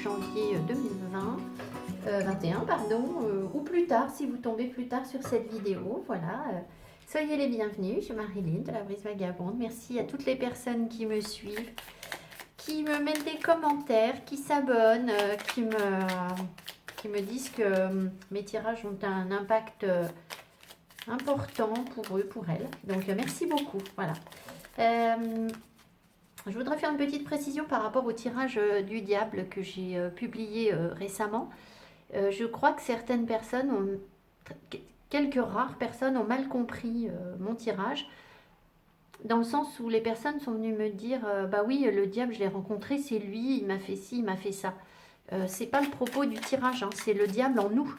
janvier 2020, 21 pardon, ou plus tard si vous tombez plus tard sur cette vidéo. Voilà, soyez les bienvenus. Je suis Marilyn de la Brise Vagabonde. Merci à toutes les personnes qui me suivent, qui me mettent des commentaires, qui s'abonnent, qui me disent que mes tirages ont un impact important pour eux, pour elles. Donc merci beaucoup. Voilà. Je voudrais faire une petite précision par rapport au tirage du diable que j'ai publié récemment. Je crois que certaines personnes, quelques rares personnes ont mal compris mon tirage, dans le sens où les personnes sont venues me dire bah oui, le diable, je l'ai rencontré, c'est lui, il m'a fait ci, il m'a fait ça. C'est pas le propos du tirage, hein, c'est le diable en nous.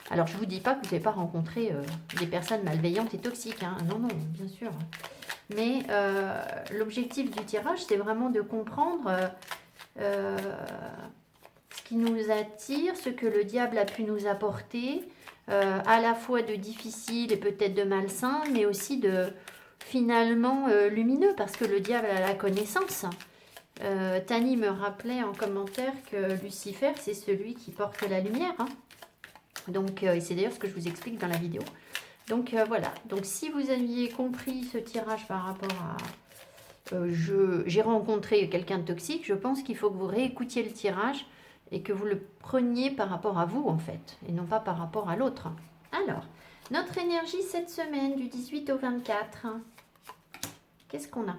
Alors je vous dis pas que vous n'avez pas rencontré des personnes malveillantes et toxiques, hein. Non, non, bien sûr. Mais l'objectif du tirage, c'est vraiment de comprendre ce qui nous attire, ce que le diable a pu nous apporter, à la fois de difficile et peut-être de malsain, mais aussi de finalement lumineux, parce que le diable a la connaissance. Tani me rappelait en commentaire que Lucifer, c'est celui qui porte la lumière, hein. Donc, et c'est d'ailleurs ce que je vous explique dans la vidéo. Donc voilà, donc si vous aviez compris ce tirage par rapport à j'ai rencontré quelqu'un de toxique, je pense qu'il faut que vous réécoutiez le tirage et que vous le preniez par rapport à vous en fait, et non pas par rapport à l'autre. Alors, notre énergie cette semaine du 18 au 24, qu'est-ce qu'on a?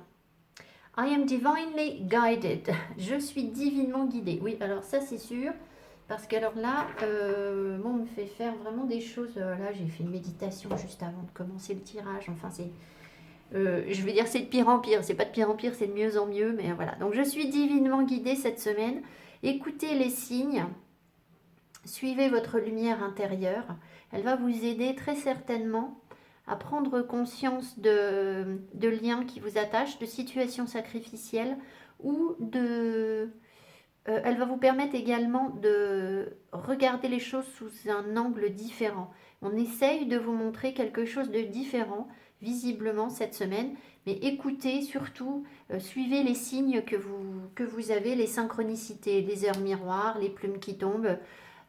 I am divinely guided. Je suis divinement guidée. Oui, alors ça c'est sûr. Parce que alors là, on me fait faire vraiment des choses. Là, j'ai fait une méditation juste avant de commencer le tirage. Enfin, c'est, je vais dire, c'est de pire en pire. C'est pas de pire en pire, c'est de mieux en mieux. Mais voilà. Donc, je suis divinement guidée cette semaine. Écoutez les signes. Suivez votre lumière intérieure. Elle va vous aider très certainement à prendre conscience de liens qui vous attachent, de situations sacrificielles ou de... elle va vous permettre également de regarder les choses sous un angle différent. On essaye de vous montrer quelque chose de différent, visiblement, cette semaine. Mais écoutez, surtout, suivez les signes que vous avez, les synchronicités, les heures miroirs, les plumes qui tombent.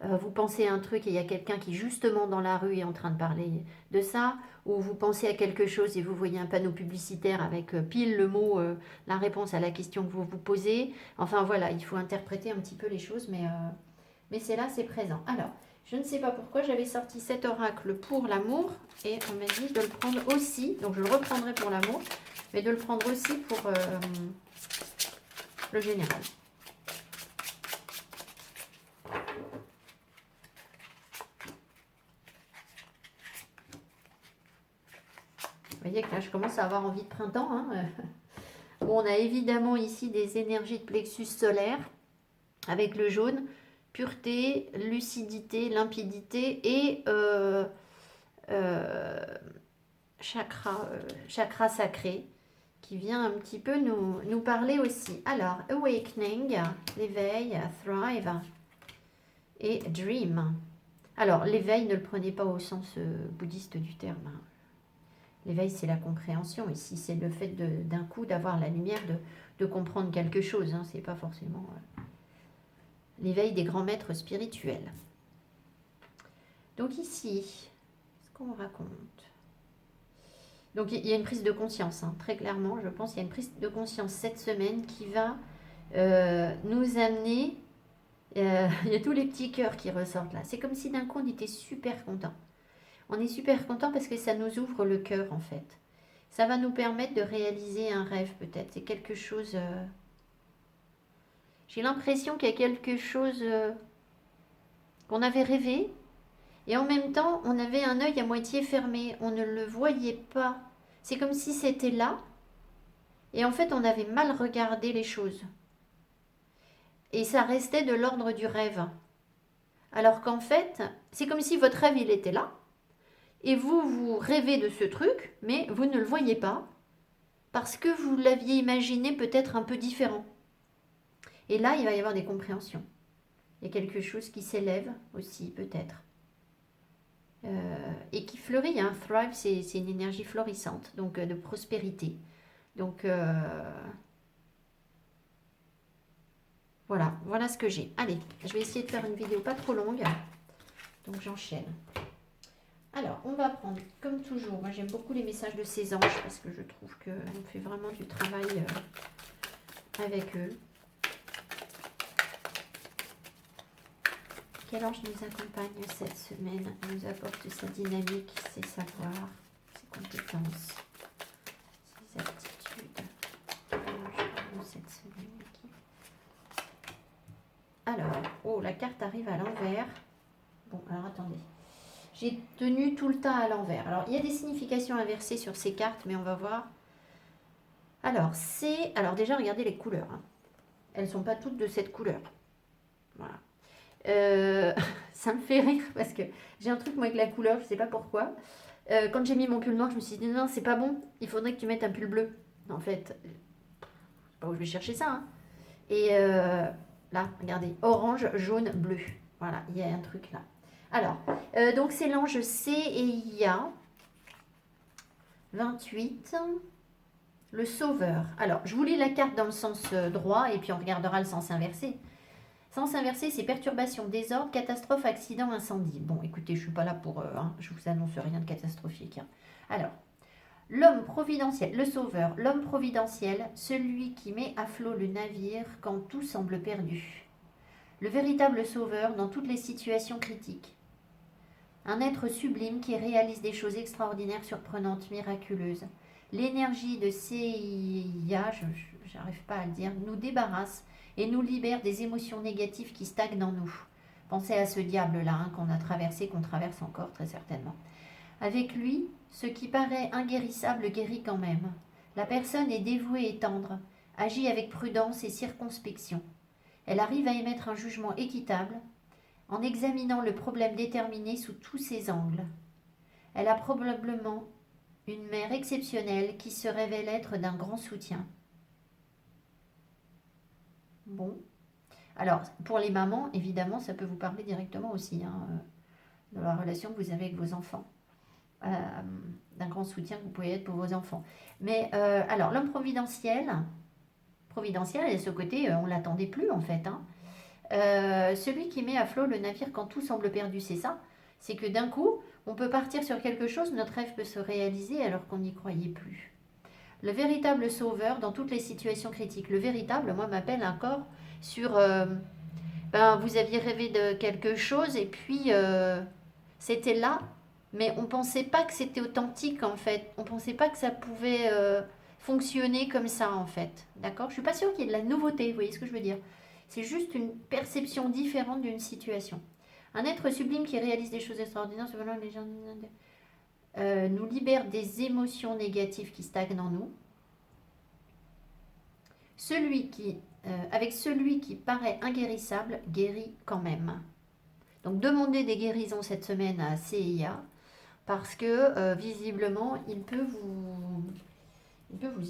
Vous pensez à un truc et il y a quelqu'un qui, justement, dans la rue est en train de parler de ça. Ou vous pensez à quelque chose et vous voyez un panneau publicitaire avec pile le mot, la réponse à la question que vous vous posez. Enfin voilà, il faut interpréter un petit peu les choses, mais c'est là, c'est présent. Alors, je ne sais pas pourquoi j'avais sorti cet oracle pour l'amour et on m'a dit de le prendre aussi, donc je le reprendrai pour l'amour, mais de le prendre aussi pour le général. Vous voyez que là, je commence à avoir envie de printemps, hein. Bon, on a évidemment ici des énergies de plexus solaire avec le jaune, pureté, lucidité, limpidité et chakra sacré qui vient un petit peu nous parler aussi. Alors, awakening, l'éveil, thrive et dream. Alors, l'éveil, ne le prenez pas au sens bouddhiste du terme. L'éveil, c'est la compréhension. Ici, c'est le fait d'un coup d'avoir la lumière, de comprendre quelque chose. Hein. C'est pas forcément l'éveil des grands maîtres spirituels. Donc ici, ce qu'on raconte. Donc il y a une prise de conscience, hein, très clairement, je pense qu'il y a une prise de conscience cette semaine qui va nous amener... il y a tous les petits cœurs qui ressortent là. C'est comme si d'un coup on était super content. On est super content parce que ça nous ouvre le cœur en fait. Ça va nous permettre de réaliser un rêve peut-être. C'est quelque chose... J'ai l'impression qu'il y a quelque chose qu'on avait rêvé. Et en même temps, on avait un œil à moitié fermé. On ne le voyait pas. C'est comme si c'était là. Et en fait, on avait mal regardé les choses. Et ça restait de l'ordre du rêve. Alors qu'en fait, c'est comme si votre rêve, il était là. Et vous, vous rêvez de ce truc, mais vous ne le voyez pas. Parce que vous l'aviez imaginé peut-être un peu différent. Et là, il va y avoir des compréhensions. Il y a quelque chose qui s'élève aussi, peut-être. Et qui fleurit. Hein. Thrive, c'est une énergie florissante, donc de prospérité. Donc, Voilà, voilà ce que j'ai. Allez, je vais essayer de faire une vidéo pas trop longue. Donc j'enchaîne. Alors, on va prendre, comme toujours, moi j'aime beaucoup les messages de ces anges parce que je trouve qu'on fait vraiment du travail avec eux. Quel ange nous accompagne cette semaine, nous apporte sa dynamique, ses savoirs, ses compétences, ses aptitudes. Quel ange pour nous cette semaine? Alors, oh, la carte arrive à l'envers. Bon, alors attendez. J'ai tenu tout le temps à l'envers. Alors, il y a des significations inversées sur ces cartes, mais on va voir. Alors, alors déjà, regardez les couleurs. Hein. Elles ne sont pas toutes de cette couleur. Voilà. Ça me fait rire parce que j'ai un truc, moi, avec la couleur, je ne sais pas pourquoi. Quand j'ai mis mon pull noir, je me suis dit, non, c'est pas bon. Il faudrait que tu mettes un pull bleu. En fait, je sais pas où je vais chercher ça. Hein. Et là, regardez, orange, jaune, bleu. Voilà, il y a un truc là. Alors, donc c'est l'ange Céia 28, le sauveur. Alors, je vous lis la carte dans le sens droit et puis on regardera le sens inversé. Sens inversé, c'est perturbation, désordre, catastrophe, accident, incendie. Bon, écoutez, je ne suis pas là pour... hein, je vous annonce rien de catastrophique. Hein. Alors, l'homme providentiel, le sauveur, l'homme providentiel, celui qui met à flot le navire quand tout semble perdu. Le véritable sauveur dans toutes les situations critiques. Un être sublime qui réalise des choses extraordinaires, surprenantes, miraculeuses. L'énergie de Seiya, j'arrive pas à le dire, nous débarrasse et nous libère des émotions négatives qui stagnent en nous. Pensez à ce diable-là hein, qu'on a traversé, qu'on traverse encore très certainement. Avec lui, ce qui paraît inguérissable guérit quand même. La personne est dévouée et tendre, agit avec prudence et circonspection. Elle arrive à émettre un jugement équitable, en examinant le problème déterminé sous tous ses angles. Elle a probablement une mère exceptionnelle qui se révèle être d'un grand soutien. Bon. Alors, pour les mamans, évidemment, ça peut vous parler directement aussi, hein, de la relation que vous avez avec vos enfants. D'un grand soutien que vous pouvez être pour vos enfants. Mais, alors, l'homme providentiel, et ce côté, on ne l'attendait plus, en fait, hein. Celui qui met à flot le navire quand tout semble perdu, c'est ça. C'est que d'un coup, on peut partir sur quelque chose, notre rêve peut se réaliser alors qu'on n'y croyait plus. Le véritable sauveur dans toutes les situations critiques. Le véritable, moi, m'appelle encore sur... vous aviez rêvé de quelque chose et puis c'était là, mais on ne pensait pas que c'était authentique, en fait. On ne pensait pas que ça pouvait fonctionner comme ça, en fait. D'accord? Je ne suis pas sûre qu'il y ait de la nouveauté, vous voyez ce que je veux dire? C'est juste une perception différente d'une situation. Un être sublime qui réalise des choses extraordinaires, nous libère des émotions négatives qui stagnent en nous. Avec celui qui paraît inguérissable, guérit quand même. Donc demandez des guérisons cette semaine à CIA parce que visiblement il peut vous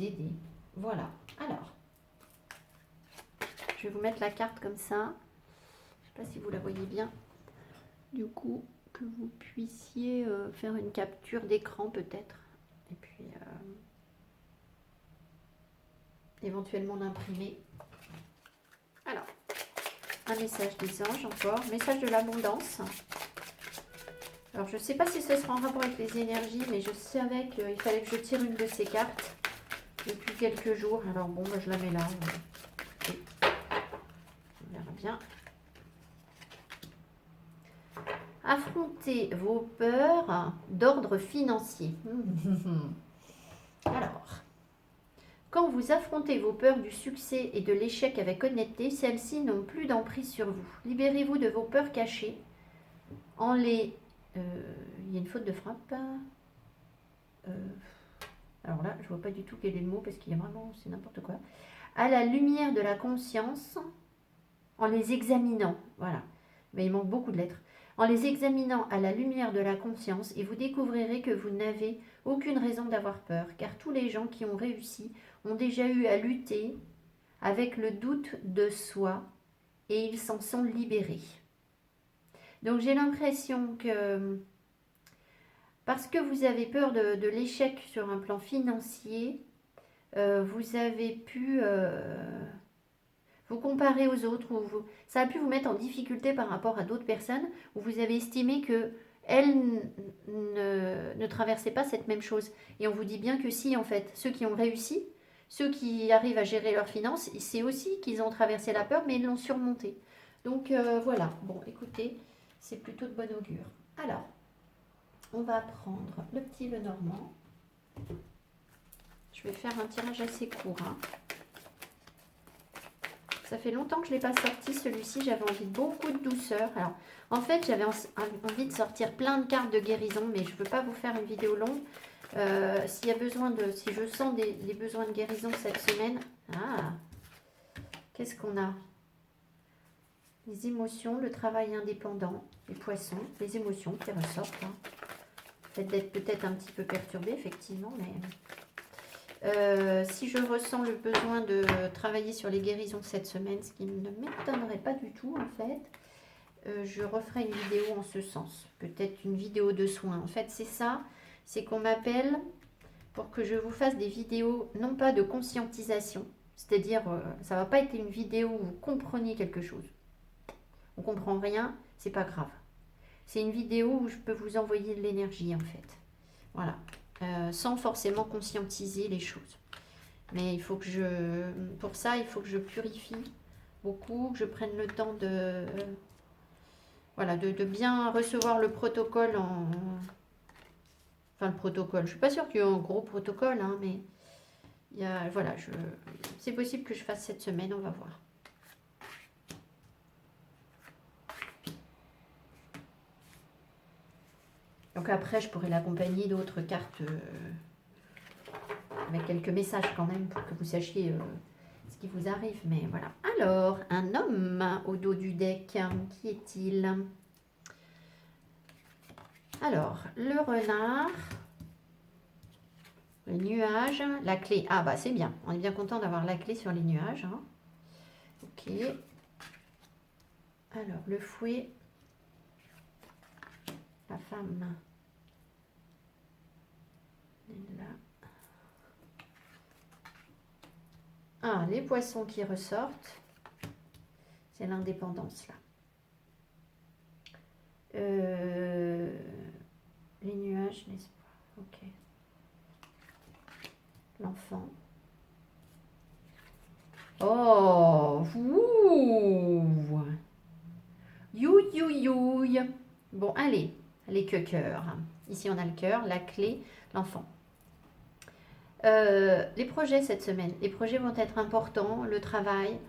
aider. Voilà. Alors, je vais vous mettre la carte comme ça. Je ne sais pas si vous la voyez bien. Du coup, que vous puissiez faire une capture d'écran peut-être. Et puis, éventuellement l'imprimer. Alors, un message des anges encore. Message de l'abondance. Alors, je ne sais pas si ce sera en rapport avec les énergies, mais je savais qu'il fallait que je tire une de ces cartes depuis quelques jours. Alors, bon, je la mets là. On verra bien. Affrontez vos peurs d'ordre financier. Alors, quand vous affrontez vos peurs du succès et de l'échec avec honnêteté, celles-ci n'ont plus d'emprise sur vous. Libérez-vous de vos peurs cachées en les... il y a une faute de frappe. Alors là, je vois pas du tout quel est le mot parce qu'il y a vraiment... c'est n'importe quoi. À la lumière de la conscience, en les examinant. Voilà. Mais il manque beaucoup de lettres. En les examinant à la lumière de la conscience, et vous découvrirez que vous n'avez aucune raison d'avoir peur, car tous les gens qui ont réussi ont déjà eu à lutter avec le doute de soi, et ils s'en sont libérés. Donc j'ai l'impression que, parce que vous avez peur de l'échec sur un plan financier, vous avez pu vous comparez aux autres, ça a pu vous mettre en difficulté par rapport à d'autres personnes, où vous avez estimé que elles ne traversaient pas cette même chose. Et on vous dit bien que si, en fait, ceux qui ont réussi, ceux qui arrivent à gérer leurs finances, c'est aussi qu'ils ont traversé la peur, mais ils l'ont surmontée. Donc voilà, bon, écoutez, c'est plutôt de bon augure. Alors, on va prendre le petit Lenormand. Je vais faire un tirage assez court, hein. Ça fait longtemps que je ne l'ai pas sorti, celui-ci. J'avais envie de beaucoup de douceur. Alors, en fait, j'avais envie de sortir plein de cartes de guérison, mais je ne veux pas vous faire une vidéo longue. S'il y a besoin de... Si je sens des besoins de guérison cette semaine... Ah, qu'est-ce qu'on a? Les émotions, le travail indépendant, les poissons, les émotions qui ressortent. Hein. Peut-être un petit peu perturbé, effectivement, mais... si je ressens le besoin de travailler sur les guérisons cette semaine, ce qui ne m'étonnerait pas du tout en fait, je referai une vidéo en ce sens. Peut-être une vidéo de soins. En fait, c'est ça, c'est qu'on m'appelle pour que je vous fasse des vidéos, non pas de conscientisation, c'est-à-dire, ça ne va pas être une vidéo où vous compreniez quelque chose. On ne comprend rien, c'est pas grave. C'est une vidéo où je peux vous envoyer de l'énergie en fait. Voilà. Sans forcément conscientiser les choses. Mais il faut que pour ça, il faut que je purifie beaucoup, que je prenne le temps de, voilà, de bien recevoir le protocole enfin le protocole. Je suis pas sûre qu'il y ait un gros protocole, hein, mais voilà, c'est possible que je fasse cette semaine, on va voir. Donc après, je pourrais l'accompagner d'autres cartes avec quelques messages quand même pour que vous sachiez ce qui vous arrive. Mais voilà. Alors, un homme au dos du deck, qui est-il? Alors, le renard, le nuage, la clé. Ah bah c'est bien, on est bien content d'avoir la clé sur les nuages. Hein. Ok. Alors, le fouet, la femme. Là. Ah, les poissons qui ressortent. C'est l'indépendance, là. Les nuages, l'espoir. Ok. L'enfant. Oh, ouh. You, you, you. Bon, allez, les cœurs. Ici, on a le cœur, la clé, l'enfant. Les projets cette semaine. Les projets vont être importants, le travail.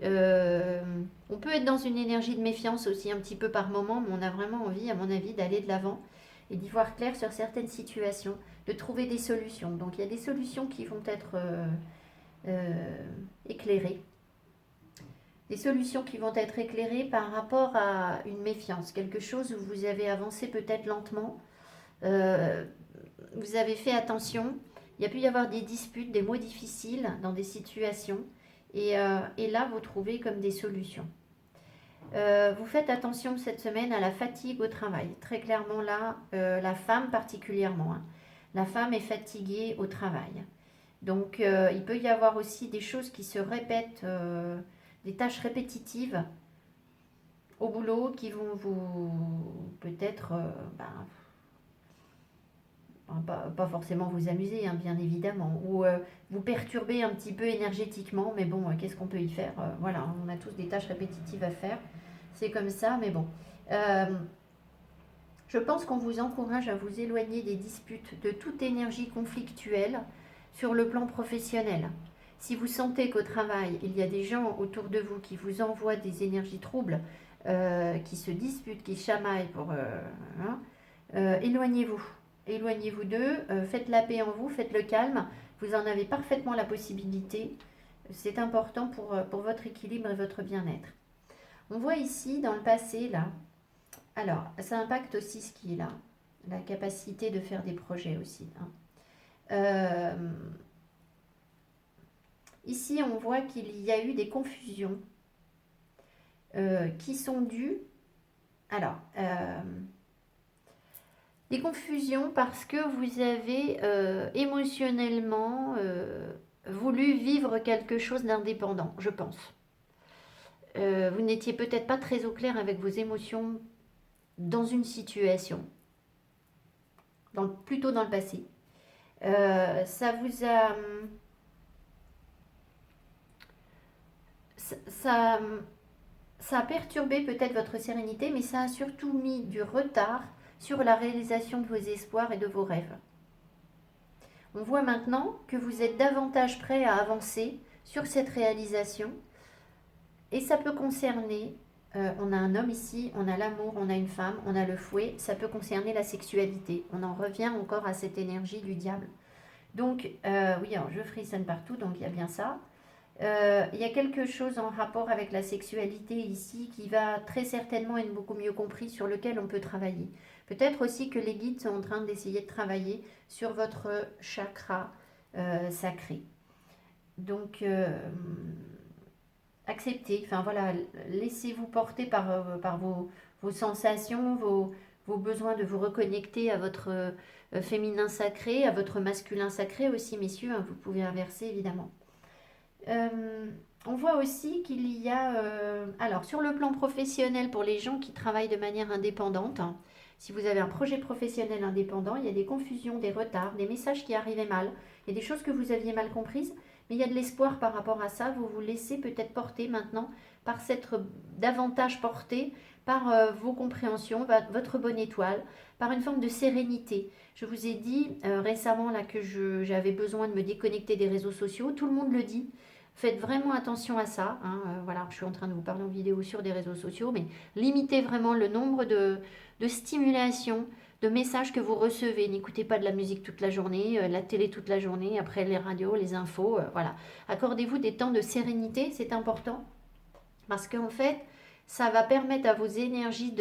On peut être dans une énergie de méfiance aussi un petit peu par moment, mais on a vraiment envie, à mon avis, d'aller de l'avant et d'y voir clair sur certaines situations, de trouver des solutions. Donc, il y a des solutions qui vont être éclairées. Des solutions qui vont être éclairées par rapport à une méfiance, quelque chose où vous avez avancé peut-être lentement, vous avez fait attention, il y a pu y avoir des disputes, des mots difficiles dans des situations, et là vous trouvez comme des solutions. Vous faites attention cette semaine à la fatigue au travail, très clairement là, la femme particulièrement, hein. La femme est fatiguée au travail, donc il peut y avoir aussi des choses qui se répètent, des tâches répétitives au boulot qui vont vous peut-être pas forcément vous amuser, hein, bien évidemment, ou vous perturber un petit peu énergétiquement, mais bon, qu'est-ce qu'on peut y faire? Voilà, on a tous des tâches répétitives à faire, c'est comme ça, mais bon. Je pense qu'on vous encourage à vous éloigner des disputes, de toute énergie conflictuelle sur le plan professionnel. Si vous sentez qu'au travail, il y a des gens autour de vous qui vous envoient des énergies troubles, qui se disputent, qui chamaillent, éloignez-vous. Éloignez-vous d'eux, faites la paix en vous, faites le calme. Vous en avez parfaitement la possibilité. C'est important pour votre équilibre et votre bien-être. On voit ici, dans le passé, là, alors, ça impacte aussi ce qui est là, la capacité de faire des projets aussi. Hein. Ici, on voit qu'il y a eu des confusions qui sont dues. Alors, des confusions parce que vous avez émotionnellement voulu vivre quelque chose d'indépendant, je pense. vous n'étiez peut-être pas très au clair avec vos émotions dans une situation, plutôt dans le passé. Ça vous a... Ça, ça a perturbé peut-être votre sérénité, mais ça a surtout mis du retard sur la réalisation de vos espoirs et de vos rêves. On voit maintenant que vous êtes davantage prêt à avancer sur cette réalisation et ça peut concerner, on a un homme ici, on a l'amour, on a une femme, on a le fouet, ça peut concerner la sexualité. On en revient encore à cette énergie du diable. Donc, oui, alors je frissonne partout, donc il y a bien ça. Il y a quelque chose en rapport avec la sexualité ici qui va très certainement être beaucoup mieux compris, sur lequel on peut travailler. Peut-être aussi que les guides sont en train d'essayer de travailler sur votre chakra sacré. Donc, acceptez, enfin voilà, laissez-vous porter par vos sensations, vos besoins de vous reconnecter à votre féminin sacré, à votre masculin sacré aussi, messieurs, hein, vous pouvez inverser évidemment. On voit aussi qu'il y a, alors sur le plan professionnel, pour les gens qui travaillent de manière indépendante, hein, si vous avez un projet professionnel indépendant, il y a des confusions, des retards, des messages qui arrivaient mal, il y a des choses que vous aviez mal comprises, mais il y a de l'espoir par rapport à ça. Vous vous laissez peut-être porter maintenant par cette davantage porté par vos compréhensions, votre bonne étoile, par une forme de sérénité. Je vous ai dit récemment là que j'avais besoin de me déconnecter des réseaux sociaux. Tout le monde le dit. Faites vraiment attention à ça. Hein. Voilà, je suis en train de vous parler en vidéo sur des réseaux sociaux, mais limitez vraiment le nombre de stimulations, de messages que vous recevez. N'écoutez pas de la musique toute la journée, la télé toute la journée, après les radios, les infos. Voilà. Accordez-vous des temps de sérénité, c'est important. Parce qu'en fait, ça va permettre à vos énergies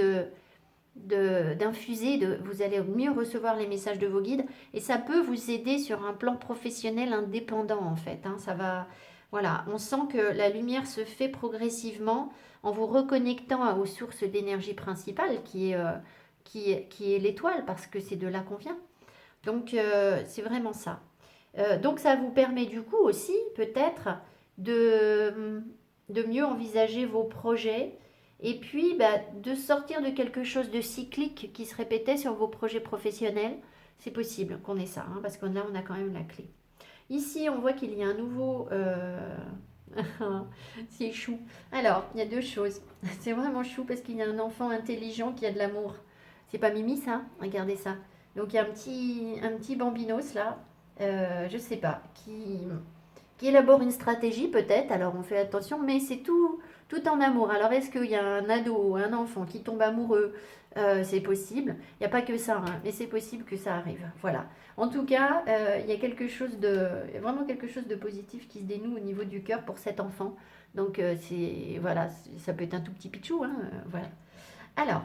d'infuser, vous allez mieux recevoir les messages de vos guides et ça peut vous aider sur un plan professionnel indépendant en fait. Hein. Ça va, voilà, on sent que la lumière se fait progressivement en vous reconnectant aux sources d'énergie principale qui est l'étoile parce que c'est de là qu'on vient. Donc c'est vraiment ça. Donc ça vous permet du coup aussi peut-être de mieux envisager vos projets et puis de sortir de quelque chose de cyclique qui se répétait sur vos projets professionnels. C'est possible qu'on ait ça, hein, parce que là on a quand même la clé. Ici on voit qu'il y a un nouveau... c'est chou. Alors, il y a deux choses. C'est vraiment chou parce qu'il y a un enfant intelligent qui a de l'amour. C'est pas Mimi ça? Regardez ça. Donc il y a un petit bambinos là, je sais pas, qui élabore une stratégie peut-être, alors on fait attention, mais c'est tout en amour. Alors est-ce qu'il y a un ado, un enfant qui tombe amoureux? C'est possible. Il n'y a pas que ça, hein, mais c'est possible que ça arrive. Voilà. En tout cas, il y a vraiment quelque chose de positif qui se dénoue au niveau du cœur pour cet enfant. Donc voilà, ça peut être un tout petit pitchou, hein, voilà. Alors,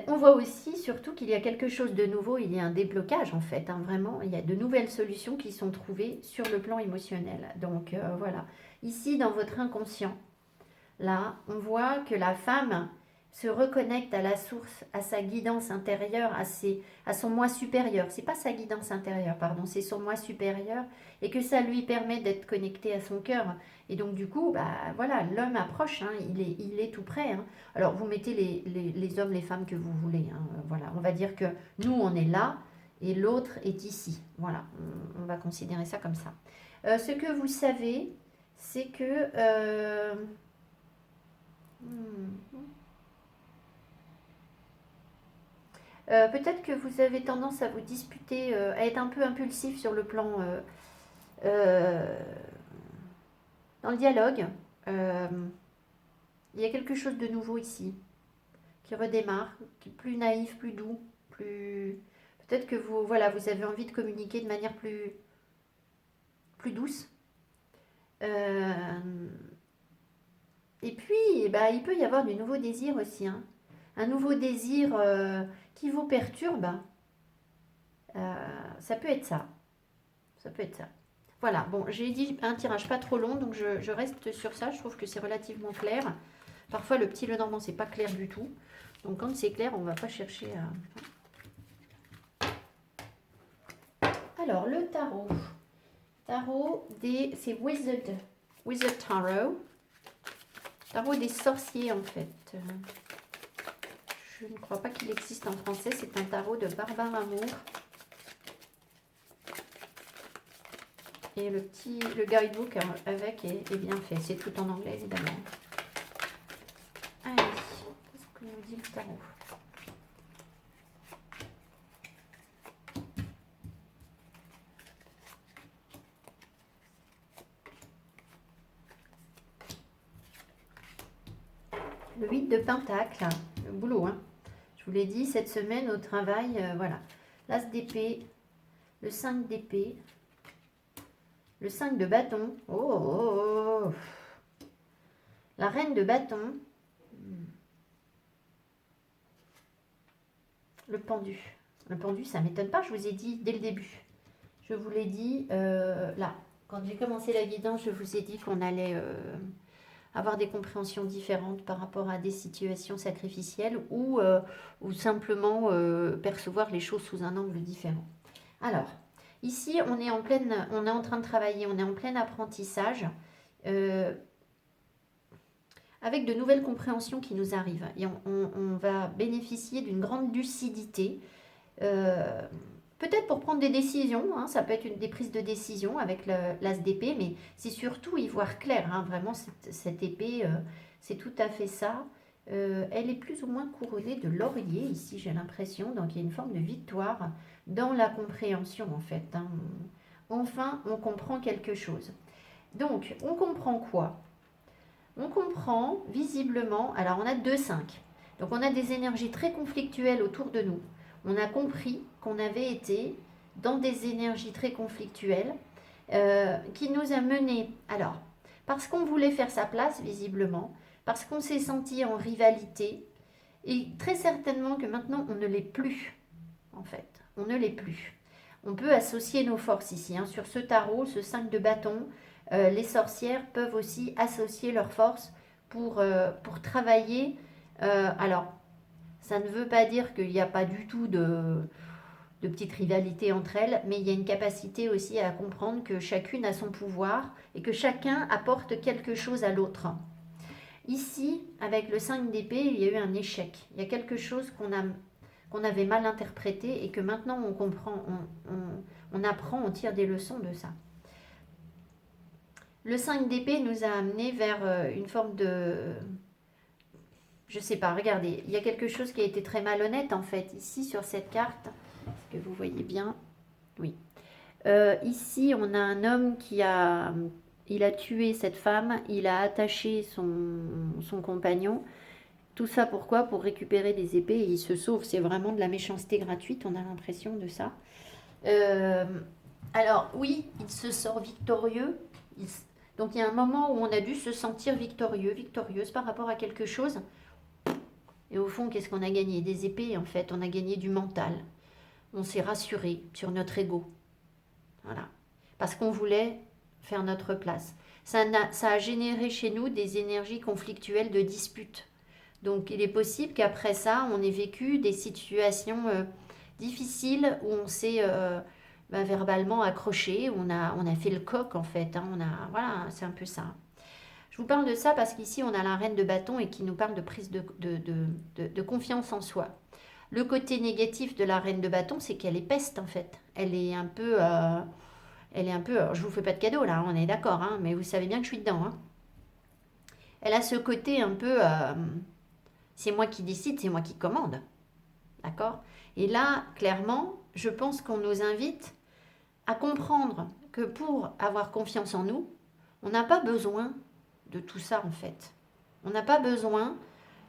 on voit aussi surtout qu'il y a quelque chose de nouveau, il y a un déblocage en fait, hein, vraiment, il y a de nouvelles solutions qui sont trouvées sur le plan émotionnel. Donc voilà, ici dans votre inconscient, là, on voit que la femme se reconnecte à la source, à sa guidance intérieure, à son moi supérieur. C'est pas sa guidance intérieure, pardon, c'est son moi supérieur, et que ça lui permet d'être connecté à son cœur. Et donc du coup, voilà, l'homme approche, hein, il est tout près. Hein. Alors vous mettez les hommes, les femmes que vous voulez. Hein, voilà, on va dire que nous on est là et l'autre est ici. Voilà, on va considérer ça comme ça. Ce que vous savez, c'est que peut-être que vous avez tendance à vous disputer, à être un peu impulsif sur le plan dans le dialogue. Il y a quelque chose de nouveau ici qui redémarre, qui est plus naïf, plus doux, plus... Peut-être que vous avez envie de communiquer de manière plus douce. Et puis, il peut y avoir du nouveau désir aussi. Hein. Un nouveau désir qui vous perturbe. Ça peut être ça. Ça peut être ça. Voilà, bon, j'ai dit un tirage pas trop long, donc je reste sur ça. Je trouve que c'est relativement clair. Parfois, le petit Lenormand, c'est pas clair du tout. Donc, quand c'est clair, on va pas chercher à... Alors, le tarot. Tarot, c'est Wizard Tarot. Tarot des sorciers, en fait. Je ne crois pas qu'il existe en français. C'est un tarot de Barbare Amour. Et le guidebook avec est bien fait. C'est tout en anglais, évidemment. Allez, qu'est-ce que nous dit le tarot? Le 8 de Pentacle, le boulot, hein. Je vous l'ai dit, cette semaine au travail, voilà. L'As d'épée, le 5 d'épée, le 5 de bâton. Oh, oh, oh. La reine de bâton. Le pendu. Le pendu, ça ne m'étonne pas, je vous ai dit dès le début. Je vous l'ai dit là. Quand j'ai commencé la guidance, je vous ai dit qu'on allait avoir des compréhensions différentes par rapport à des situations sacrificielles ou simplement percevoir les choses sous un angle différent. Alors, ici, on est en train de travailler, on est en plein apprentissage avec de nouvelles compréhensions qui nous arrivent. Et on va bénéficier d'une grande lucidité, peut-être pour prendre des décisions, hein, ça peut être des prises de décision avec l'as d'épée, mais c'est surtout y voir clair, hein, vraiment cette épée, c'est tout à fait ça. Elle est plus ou moins couronnée de laurier, ici j'ai l'impression, donc il y a une forme de victoire dans la compréhension en fait. Hein. Enfin, on comprend quelque chose. Donc, on comprend quoi? On comprend visiblement, alors on a 2-5, donc on a des énergies très conflictuelles autour de nous. On a compris qu'on avait été dans des énergies très conflictuelles qui nous a menés, alors, parce qu'on voulait faire sa place visiblement, parce qu'on s'est senti en rivalité, et très certainement que maintenant on ne l'est plus, en fait, on ne l'est plus. On peut associer nos forces ici, hein. Sur ce tarot, ce 5 de bâton, les sorcières peuvent aussi associer leurs forces pour travailler. Alors, ça ne veut pas dire qu'il n'y a pas du tout de petite rivalité entre elles, mais il y a une capacité aussi à comprendre que chacune a son pouvoir et que chacun apporte quelque chose à l'autre. Ici, avec le 5 d'épée, il y a eu un échec. Il y a quelque chose qu'on avait mal interprété et que maintenant on comprend, on apprend, on tire des leçons de ça. Le 5 d'épée nous a amené vers une forme de... Je sais pas, regardez, il y a quelque chose qui a été très malhonnête en fait, ici sur cette carte. Est-ce que vous voyez bien? Oui. Ici, on a un homme qui a... Il a tué cette femme, il a attaché son compagnon. Tout ça pourquoi? Pour récupérer des épées et il se sauve. C'est vraiment de la méchanceté gratuite, on a l'impression de ça. Alors oui, il se sort victorieux. Donc il y a un moment où on a dû se sentir victorieux, victorieuse par rapport à quelque chose. Et au fond, qu'est-ce qu'on a gagné? Des épées en fait, on a gagné du mental. On s'est rassuré sur notre ego. Voilà. Parce qu'on voulait faire notre place. Ça a généré chez nous des énergies conflictuelles de dispute. Donc il est possible qu'après ça, on ait vécu des situations difficiles où on s'est verbalement accroché, où on a fait le coq en fait. Hein, voilà, c'est un peu ça. Je vous parle de ça parce qu'ici, on a la reine de bâton et qui nous parle de prise de confiance en soi. Le côté négatif de la reine de bâton, c'est qu'elle est peste en fait. Elle est un peu... alors, je vous fais pas de cadeau là, on est d'accord, hein, mais vous savez bien que je suis dedans. Hein. Elle a ce côté un peu... c'est moi qui décide, c'est moi qui commande. D'accord? Et là, clairement, je pense qu'on nous invite à comprendre que pour avoir confiance en nous, on n'a pas besoin de tout ça en fait. On n'a pas besoin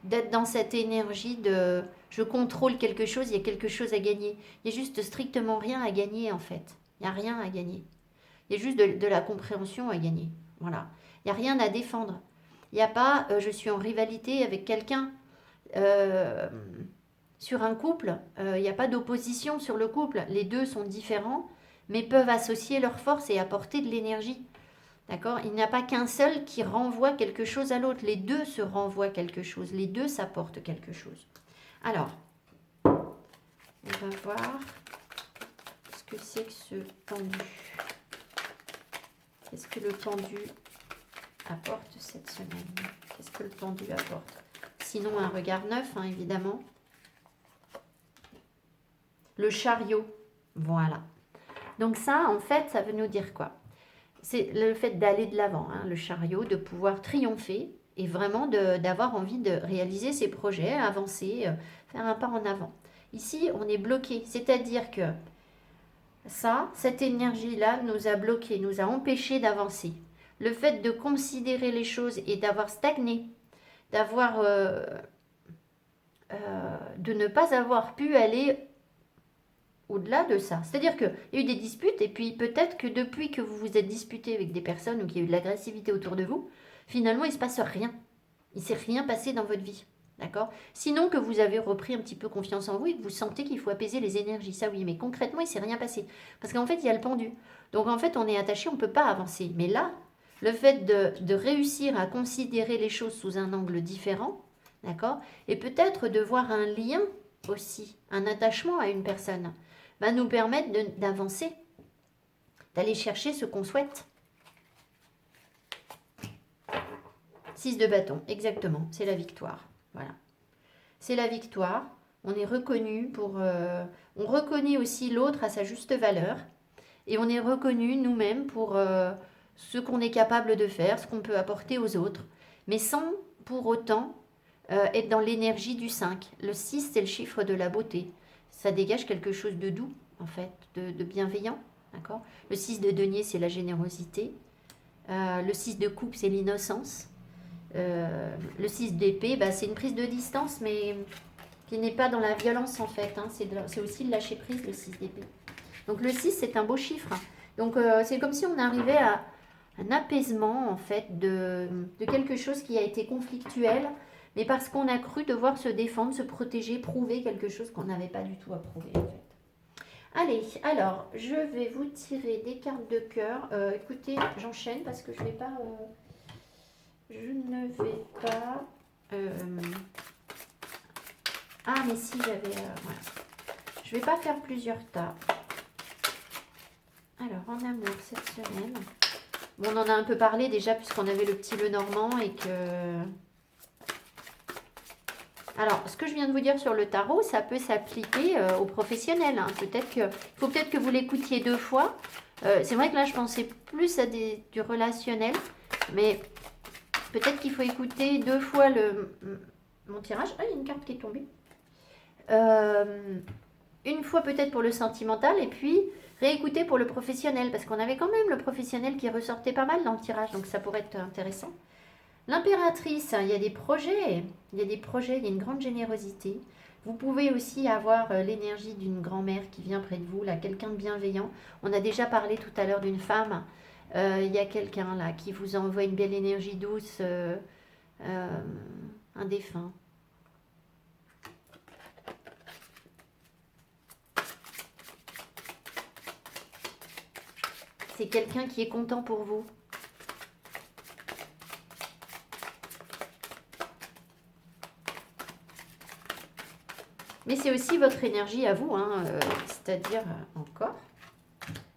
d'être dans cette énergie de je contrôle quelque chose, il y a quelque chose à gagner. Il n'y a juste strictement rien à gagner en fait. Il n'y a rien à gagner. Il y a juste de la compréhension à gagner. Voilà. Il n'y a rien à défendre. Il n'y a pas je suis en rivalité avec quelqu'un. Sur un couple, il n'y a pas d'opposition sur le couple. Les deux sont différents, mais peuvent associer leurs forces et apporter de l'énergie. D'accord? Il n'y a pas qu'un seul qui renvoie quelque chose à l'autre. Les deux se renvoient quelque chose. Les deux s'apportent quelque chose. Alors, on va voir ce que c'est que ce pendu. Qu'est-ce que le pendu apporte cette semaine? Qu'est-ce que le pendu apporte? Sinon, un regard neuf, hein, évidemment. Le chariot, voilà. Donc ça, en fait, ça veut nous dire quoi? C'est le fait d'aller de l'avant, hein, le chariot, de pouvoir triompher et vraiment d'avoir envie de réaliser ses projets, avancer, faire un pas en avant. Ici, on est bloqué, c'est-à-dire que ça, cette énergie-là nous a bloqués, nous a empêchés d'avancer. Le fait de considérer les choses et d'avoir stagné, d'avoir, de ne pas avoir pu aller au-delà de ça. C'est-à-dire qu'il y a eu des disputes et puis peut-être que depuis que vous vous êtes disputé avec des personnes ou qu'il y a eu de l'agressivité autour de vous, finalement il ne se passe rien. Il ne s'est rien passé dans votre vie. D'accord? Sinon que vous avez repris un petit peu confiance en vous et que vous sentez qu'il faut apaiser les énergies. Ça oui, mais concrètement il ne s'est rien passé. Parce qu'en fait il y a le pendu. Donc en fait on est attaché, on ne peut pas avancer. Mais là, le fait de réussir à considérer les choses sous un angle différent, d'accord? Et peut-être de voir un lien aussi, un attachement à une personne, va nous permettre d'avancer, d'aller chercher ce qu'on souhaite. 6 de bâton, exactement, c'est la victoire. Voilà. C'est la victoire. On est reconnu pour... on reconnaît aussi l'autre à sa juste valeur. Et on est reconnu nous-mêmes pour ce qu'on est capable de faire, ce qu'on peut apporter aux autres. Mais sans pour autant être dans l'énergie du 5. Le 6, c'est le chiffre de la beauté. Ça dégage quelque chose de doux, en fait, de bienveillant. D'accord? Le 6 de denier, c'est la générosité. Le 6 de coupe, c'est l'innocence. Le 6 d'épée, bah, c'est une prise de distance, mais qui n'est pas dans la violence, en fait. Hein. C'est aussi le lâcher prise, le 6 d'épée. Donc le 6, c'est un beau chiffre. Donc c'est comme si on arrivait à un apaisement, en fait, de quelque chose qui a été conflictuel, mais parce qu'on a cru devoir se défendre, se protéger, prouver quelque chose qu'on n'avait pas du tout à prouver, en fait. Allez, alors, je vais vous tirer des cartes de cœur. Écoutez, j'enchaîne parce que je vais pas... je ne vais pas... Ah, mais si, j'avais... voilà. Je vais pas faire plusieurs tas. Alors, en amour, cette semaine... Bon, on en a un peu parlé déjà puisqu'on avait le petit Lenormand et que... Alors, ce que je viens de vous dire sur le tarot, ça peut s'appliquer aux professionnels. Hein. Il faut peut-être que vous l'écoutiez 2 fois. C'est vrai que là, je pensais plus à du relationnel. Mais peut-être qu'il faut écouter 2 fois mon tirage. Ah, il y a une carte qui est tombée. Une fois peut-être pour le sentimental et puis réécouter pour le professionnel. Parce qu'on avait quand même le professionnel qui ressortait pas mal dans le tirage. Donc, ça pourrait être intéressant. L'impératrice, il y a des projets, il y a une grande générosité. Vous pouvez aussi avoir l'énergie d'une grand-mère qui vient près de vous, là, quelqu'un de bienveillant. On a déjà parlé tout à l'heure d'une femme. Il y a quelqu'un là qui vous envoie une belle énergie douce, un défunt. C'est quelqu'un qui est content pour vous. Mais c'est aussi votre énergie à vous, hein, c'est-à-dire encore.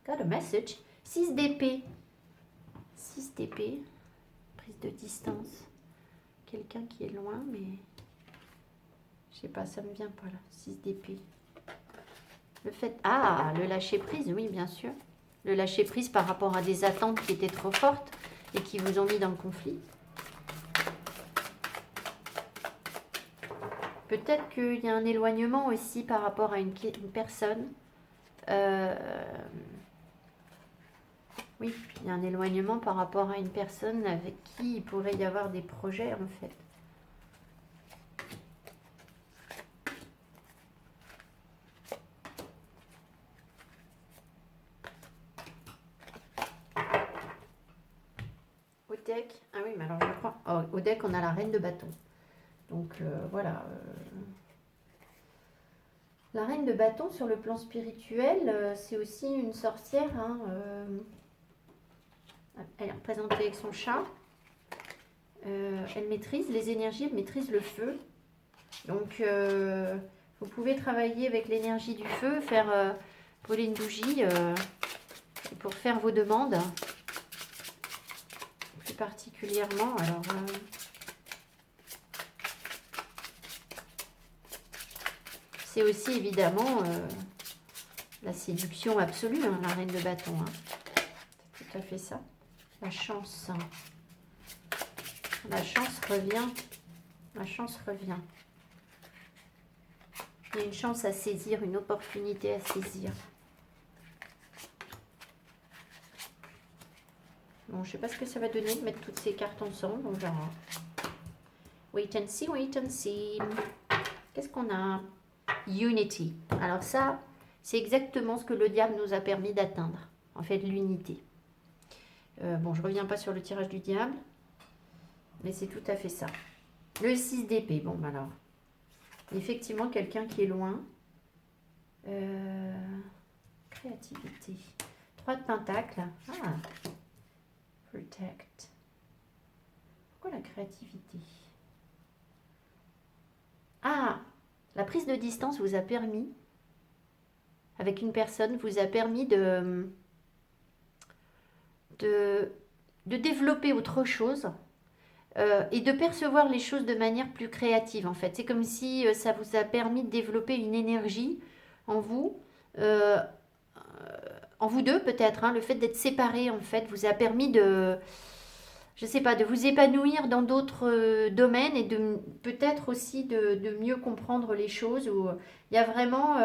Got a message. 6 d'épée. 6 d'épée. Prise de distance. Quelqu'un qui est loin, mais... Je sais pas, ça me vient pas là. 6 d'épée. Le fait... Ah, le lâcher prise, oui, bien sûr. Le lâcher prise par rapport à des attentes qui étaient trop fortes et qui vous ont mis dans le conflit. Peut-être qu'il y a un éloignement aussi par rapport à une personne. Oui, il y a un éloignement par rapport à une personne avec qui il pourrait y avoir des projets en fait. Au deck, ah oui, mais alors je crois. Oh, au deck, on a la reine de bâton. Donc voilà. La reine de bâton sur le plan spirituel, c'est aussi une sorcière. Hein, elle est représentée avec son chat. Elle maîtrise les énergies, elle maîtrise le feu. Donc vous pouvez travailler avec l'énergie du feu, faire brûler une bougie pour faire vos demandes. Plus particulièrement, alors... c'est aussi évidemment la séduction absolue, hein, la reine de bâton. Hein. C'est tout à fait ça. La chance. La chance revient. La chance revient. Il y a une chance à saisir, une opportunité à saisir. Bon, je ne sais pas ce que ça va donner de mettre toutes ces cartes ensemble. On verra. Wait and see, wait and see. Qu'est-ce qu'on a? Unity. Alors ça, c'est exactement ce que le diable nous a permis d'atteindre. En fait, l'unité. Bon, je ne reviens pas sur le tirage du diable. Mais c'est tout à fait ça. Le 6 d'épée. Bon, alors. Effectivement, quelqu'un qui est loin. Créativité. 3 de pentacles. Ah. Protect. Pourquoi la créativité? Ah, la prise de distance vous a permis, avec une personne, vous a permis de développer autre chose et de percevoir les choses de manière plus créative en fait. C'est comme si ça vous a permis de développer une énergie en vous deux peut-être. Hein. Le fait d'être séparés en fait vous a permis de, je sais pas, de vous épanouir dans d'autres domaines et de peut-être aussi de mieux comprendre les choses. Où il y a vraiment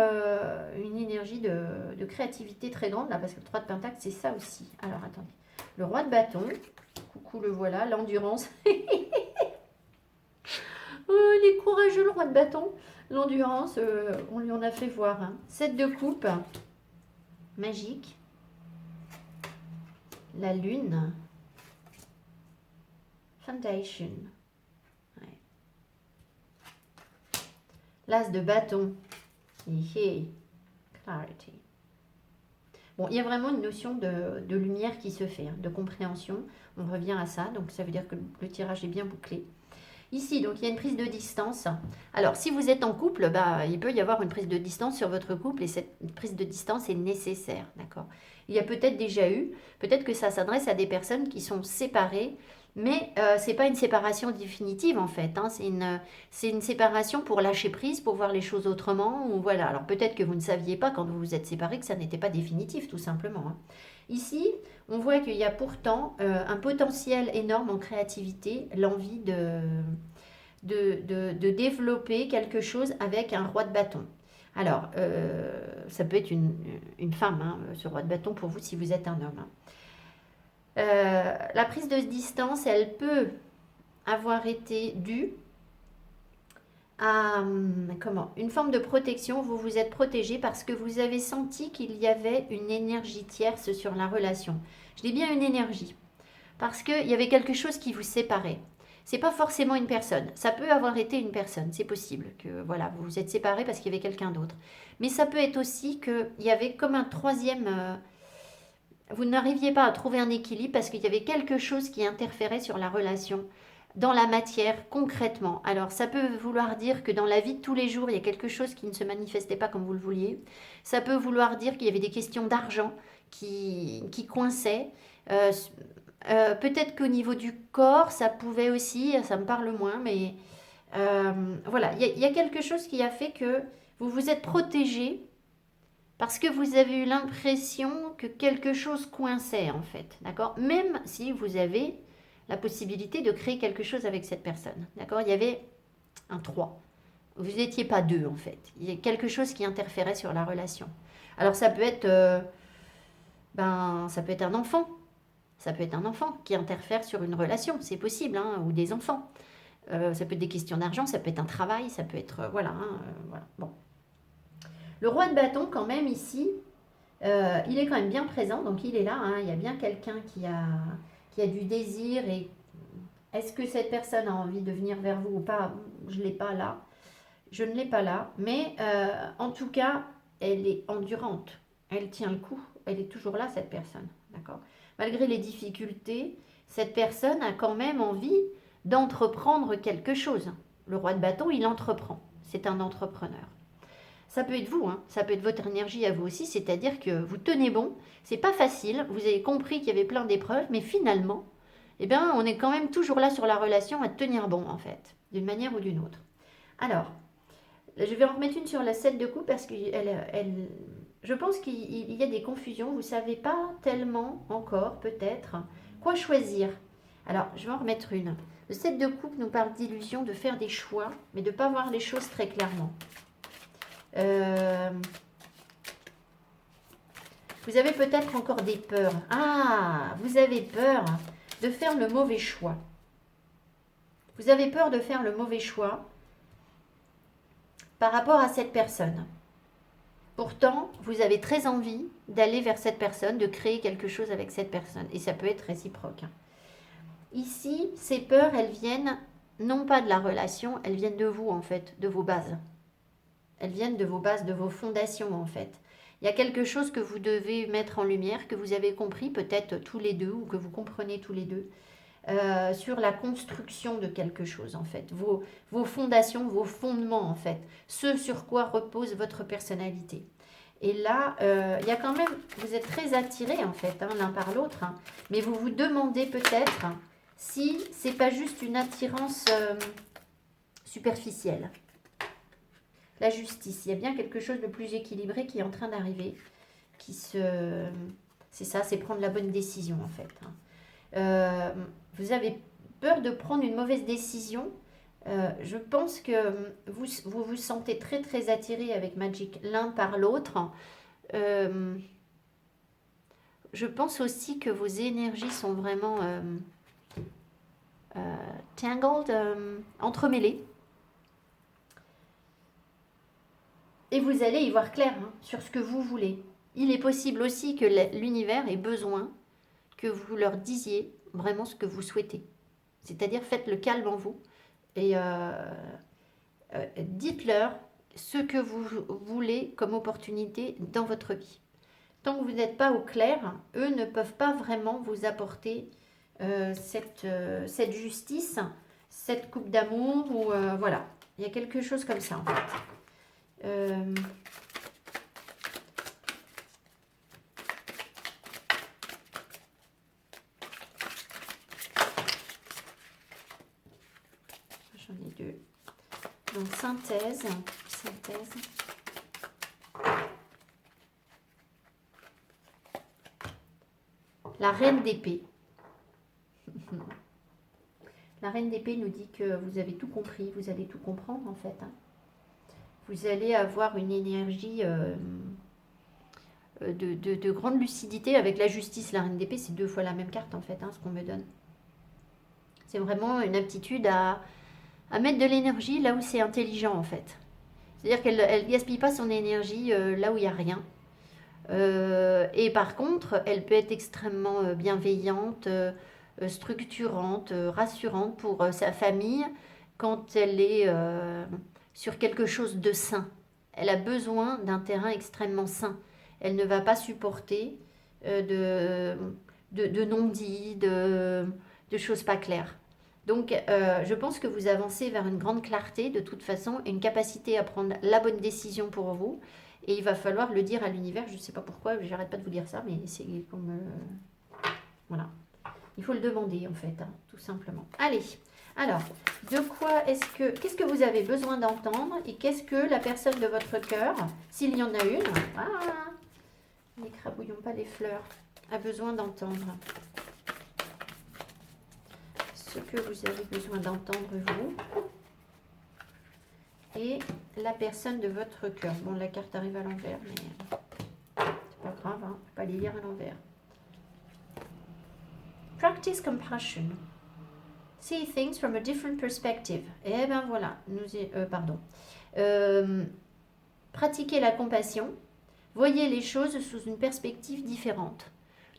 une énergie de créativité très grande là, parce que le 3 de Pentacle c'est ça aussi. Alors attendez, le roi de bâton, coucou le voilà, l'endurance. Il est courageux le roi de bâton. L'endurance, on lui en a fait voir. Hein. 7 de coupe, magique. La lune. Foundation. Ouais. L'as de bâton. Clarity. Bon, il y a vraiment une notion de lumière qui se fait, hein, de compréhension. On revient à ça, donc ça veut dire que le tirage est bien bouclé. Ici, donc, il y a une prise de distance. Alors, si vous êtes en couple, bah, il peut y avoir une prise de distance sur votre couple et cette prise de distance est nécessaire, d'accord? Il y a peut-être déjà eu, peut-être que ça s'adresse à des personnes qui sont séparées, mais ce n'est pas une séparation définitive, en fait. Hein, c'est une séparation pour lâcher prise, pour voir les choses autrement, ou voilà. Alors, peut-être que vous ne saviez pas, quand vous vous êtes séparés, que ça n'était pas définitif, tout simplement. Hein. Ici, on voit qu'il y a pourtant un potentiel énorme en créativité, l'envie de développer quelque chose avec un roi de bâton. Alors, ça peut être une femme, hein, ce roi de bâton pour vous si vous êtes un homme. Hein. La prise de distance, elle peut avoir été due à une forme de protection. Vous vous êtes protégé parce que vous avez senti qu'il y avait une énergie tierce sur la relation. Je dis bien une énergie parce qu'il y avait quelque chose qui vous séparait. C'est pas forcément une personne. Ça peut avoir été une personne, c'est possible que voilà, vous vous êtes séparés parce qu'il y avait quelqu'un d'autre. Mais ça peut être aussi qu'il y avait comme un troisième. Vous n'arriviez pas à trouver un équilibre parce qu'il y avait quelque chose qui interférait sur la relation dans la matière concrètement. Alors ça peut vouloir dire que dans la vie de tous les jours, il y a quelque chose qui ne se manifestait pas comme vous le vouliez. Ça peut vouloir dire qu'il y avait des questions d'argent qui coinçaient. Peut-être qu'au niveau du corps, ça pouvait aussi, ça me parle moins, mais voilà, il y a quelque chose qui a fait que vous vous êtes protégé parce que vous avez eu l'impression que quelque chose coinçait en fait, d'accord? Même si vous avez la possibilité de créer quelque chose avec cette personne, d'accord? Il y avait un 3. Vous n'étiez pas deux en fait. Il y a quelque chose qui interférait sur la relation. Alors ça peut être, ça peut être un enfant. Ça peut être un enfant qui interfère sur une relation, c'est possible, hein, ou des enfants. Ça peut être des questions d'argent, ça peut être un travail, ça peut être, voilà. Bon. Le roi de bâton, quand même, ici, il est quand même bien présent, donc il est là. Hein, il y a bien quelqu'un qui a du désir. Et est-ce que cette personne a envie de venir vers vous ou pas? Je ne l'ai pas là. Je ne l'ai pas là. Mais en tout cas, elle est endurante. Elle tient le coup. Elle est toujours là, cette personne. D'accord? Malgré les difficultés, cette personne a quand même envie d'entreprendre quelque chose. Le roi de bâton, il entreprend. C'est un entrepreneur. Ça peut être vous, hein. Ça peut être votre énergie à vous aussi, c'est-à-dire que vous tenez bon, c'est pas facile, vous avez compris qu'il y avait plein d'épreuves, mais finalement, eh bien, on est quand même toujours là sur la relation à tenir bon, en fait, d'une manière ou d'une autre. Alors, je vais en remettre une sur la 7 de coupe parce que je pense qu'il y a des confusions. Vous ne savez pas tellement encore, peut-être, quoi choisir. Alors, je vais en remettre une. Le 7 de coupe nous parle d'illusion, de faire des choix, mais de ne pas voir les choses très clairement. Vous avez peut-être encore des peurs. Ah, vous avez peur de faire le mauvais choix. Vous avez peur de faire le mauvais choix par rapport à cette personne. Pourtant, vous avez très envie d'aller vers cette personne, de créer quelque chose avec cette personne. Et ça peut être réciproque. Ici, ces peurs, elles viennent non pas de la relation, elles viennent de vous en fait, de vos bases. Elles viennent de vos bases, de vos fondations en fait. Il y a quelque chose que vous devez mettre en lumière, que vous avez compris peut-être tous les deux ou que vous comprenez tous les deux. Sur la construction de quelque chose en fait, vos fondations, vos fondements en fait, ce sur quoi repose votre personnalité. Et là, il y a quand même, vous êtes très attirés en fait, l'un par l'autre, mais vous vous demandez peut-être si c'est pas juste une attirance superficielle. La justice, il y a bien quelque chose de plus équilibré qui est en train d'arriver, c'est ça, c'est prendre la bonne décision en fait. Vous avez peur de prendre une mauvaise décision. Je pense que vous sentez très très attiré avec Magic l'un par l'autre. Je pense aussi que vos énergies sont vraiment tangled, entremêlées. Et vous allez y voir clair sur ce que vous voulez. Il est possible aussi que l'univers ait besoin que vous leur disiez vraiment ce que vous souhaitez. C'est-à-dire, faites le calme en vous et dites-leur ce que vous voulez comme opportunité dans votre vie. Tant que vous n'êtes pas au clair, eux ne peuvent pas vraiment vous apporter cette justice, cette coupe d'amour, ou voilà. Il y a quelque chose comme ça en fait. J'en ai deux. Donc, synthèse. La reine d'épée. La reine d'épée nous dit que vous avez tout compris, vous allez tout comprendre en fait. Vous allez avoir une énergie de grande lucidité avec la justice. La reine d'épée, c'est 2 fois la même carte en fait, ce qu'on me donne. C'est vraiment une aptitude à mettre de l'énergie là où c'est intelligent en fait. C'est-à-dire qu'elle ne gaspille pas son énergie là où il n'y a rien. Et par contre, elle peut être extrêmement bienveillante, structurante, rassurante pour sa famille quand elle est sur quelque chose de sain. Elle a besoin d'un terrain extrêmement sain. Elle ne va pas supporter de non-dits, de choses pas claires. Donc, je pense que vous avancez vers une grande clarté de toute façon, et une capacité à prendre la bonne décision pour vous. Et il va falloir le dire à l'univers. Je ne sais pas pourquoi, j'arrête pas de vous dire ça, mais c'est comme... voilà. Il faut le demander, en fait, tout simplement. Allez, alors, qu'est-ce que vous avez besoin d'entendre et qu'est-ce que la personne de votre cœur, s'il y en a une, n'écrabouillons pas les fleurs, a besoin d'entendre. Ce que vous avez besoin d'entendre, vous. Et la personne de votre cœur. Bon, la carte arrive à l'envers, mais c'est pas grave, on ne peut pas les lire à l'envers. Practice compassion. See things from a different perspective. Eh bien voilà, pratiquez la compassion. Voyez les choses sous une perspective différente.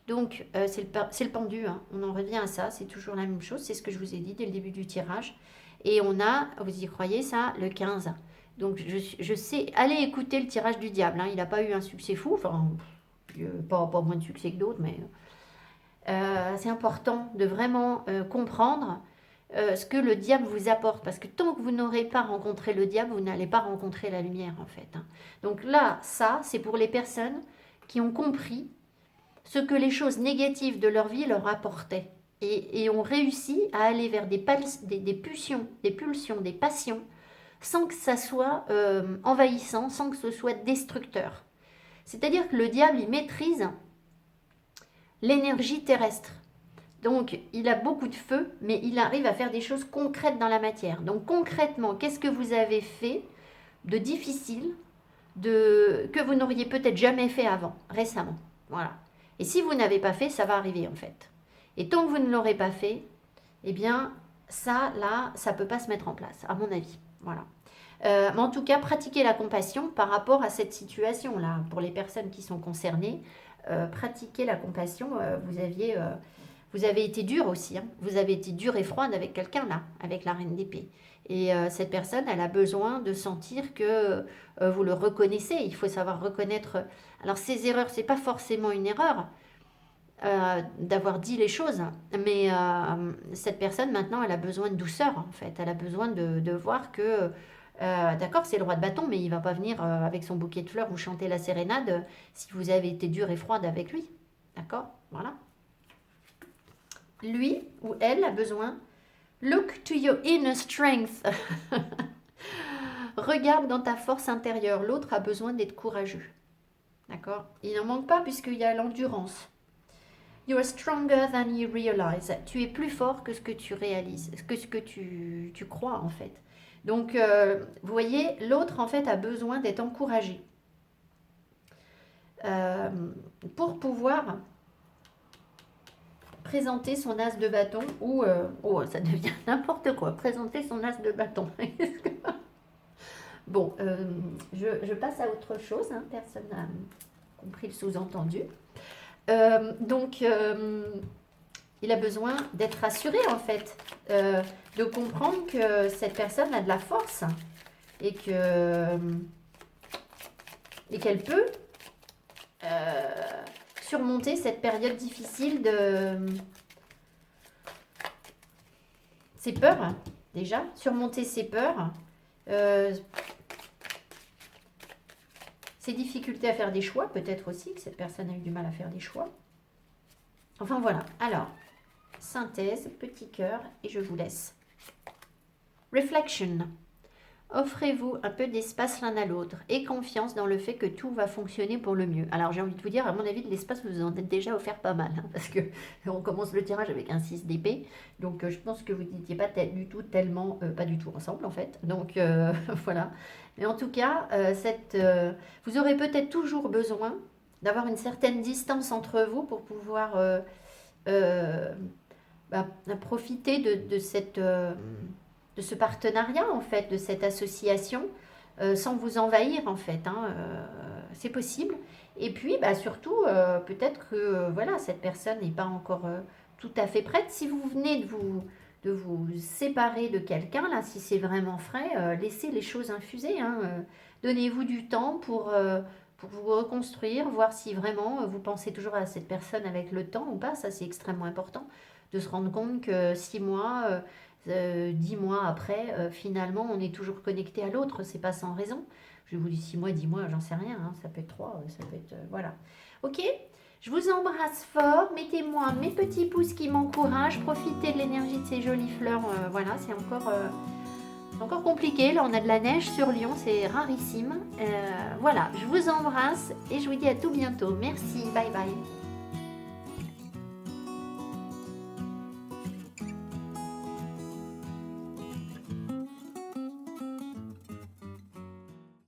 Donc, c'est le pendu, on en revient à ça, c'est toujours la même chose, c'est ce que je vous ai dit dès le début du tirage. Et on a, vous y croyez ça, le 15. Donc, je sais, allez écouter le tirage du diable, il n'a pas eu un succès fou, enfin, pas moins de succès que d'autres, mais c'est important de vraiment comprendre ce que le diable vous apporte, parce que tant que vous n'aurez pas rencontré le diable, vous n'allez pas rencontrer la lumière, en fait. Donc là, ça, c'est pour les personnes qui ont compris ce que les choses négatives de leur vie leur apportaient et ont réussi à aller vers des pulsions, des passions sans que ça soit envahissant, sans que ce soit destructeur. C'est-à-dire que le diable, il maîtrise l'énergie terrestre. Donc, il a beaucoup de feu, mais il arrive à faire des choses concrètes dans la matière. Donc, concrètement, qu'est-ce que vous avez fait de difficile, que vous n'auriez peut-être jamais fait avant, récemment? Voilà. Et si vous n'avez pas fait, ça va arriver en fait. Et tant que vous ne l'aurez pas fait, eh bien, ça, là, ça ne peut pas se mettre en place, à mon avis. Voilà. Mais en tout cas, pratiquez la compassion par rapport à cette situation-là. Pour les personnes qui sont concernées, pratiquez la compassion. Vous avez été dur aussi. Hein. Vous avez été dur et froide avec quelqu'un là, avec la reine d'épée. Et cette personne, elle a besoin de sentir que vous le reconnaissez. Il faut savoir reconnaître. Alors, ces erreurs, c'est pas forcément une erreur d'avoir dit les choses, mais cette personne, maintenant, elle a besoin de douceur, en fait. Elle a besoin de voir que, d'accord, c'est le roi de bâton, mais il va pas venir avec son bouquet de fleurs vous chanter la sérénade si vous avez été dur et froide avec lui. D'accord? Voilà. Lui ou elle a besoin. Look to your inner strength. Regarde dans ta force intérieure. L'autre a besoin d'être courageux. D'accord? Il n'en manque pas puisqu'il y a l'endurance. You are stronger than you realize. Tu es plus fort que ce que tu réalises, que ce que tu crois en fait. Donc, vous voyez, l'autre en fait a besoin d'être encouragé pour pouvoir présenter son as de bâton ou oh, ça devient n'importe quoi, présenter son as de bâton. Bon, je passe à autre chose, hein, personne n'a compris le sous-entendu. Donc, il a besoin d'être rassuré en fait, de comprendre que cette personne a de la force et qu'elle peut surmonter cette période difficile de ses peurs, déjà, surmonter ses peurs, ses difficultés à faire des choix, peut-être aussi que cette personne a eu du mal à faire des choix. Enfin voilà, alors, synthèse, petit cœur, et je vous laisse. Reflection. Offrez-vous un peu d'espace l'un à l'autre et confiance dans le fait que tout va fonctionner pour le mieux. Alors j'ai envie de vous dire, à mon avis, de l'espace, vous en êtes déjà offert pas mal, hein, parce que on commence le tirage avec un 6 d'épée, donc je pense que vous n'étiez pas du tout tellement, pas du tout ensemble en fait, donc voilà. Mais en tout cas, vous aurez peut-être toujours besoin d'avoir une certaine distance entre vous pour pouvoir profiter de ce partenariat, en fait, de cette association, sans vous envahir, en fait. Hein, c'est possible. Et puis, surtout, peut-être que voilà, cette personne n'est pas encore tout à fait prête. Si vous venez de vous séparer de quelqu'un, là, si c'est vraiment frais, laissez les choses infuser. Hein, donnez-vous du temps pour vous reconstruire, voir si vraiment vous pensez toujours à cette personne avec le temps ou pas. Ça, c'est extrêmement important de se rendre compte que 6 mois... 10 mois après, finalement, on est toujours connecté à l'autre, c'est pas sans raison. Je vous dis 6 mois, 10 mois, j'en sais rien, hein, ça peut être 3, ça peut être... voilà. Ok, je vous embrasse fort, mettez-moi mes petits pouces qui m'encouragent, profitez de l'énergie de ces jolies fleurs, voilà, c'est encore compliqué, là on a de la neige sur Lyon, c'est rarissime. Voilà, je vous embrasse et je vous dis à tout bientôt. Merci, bye bye.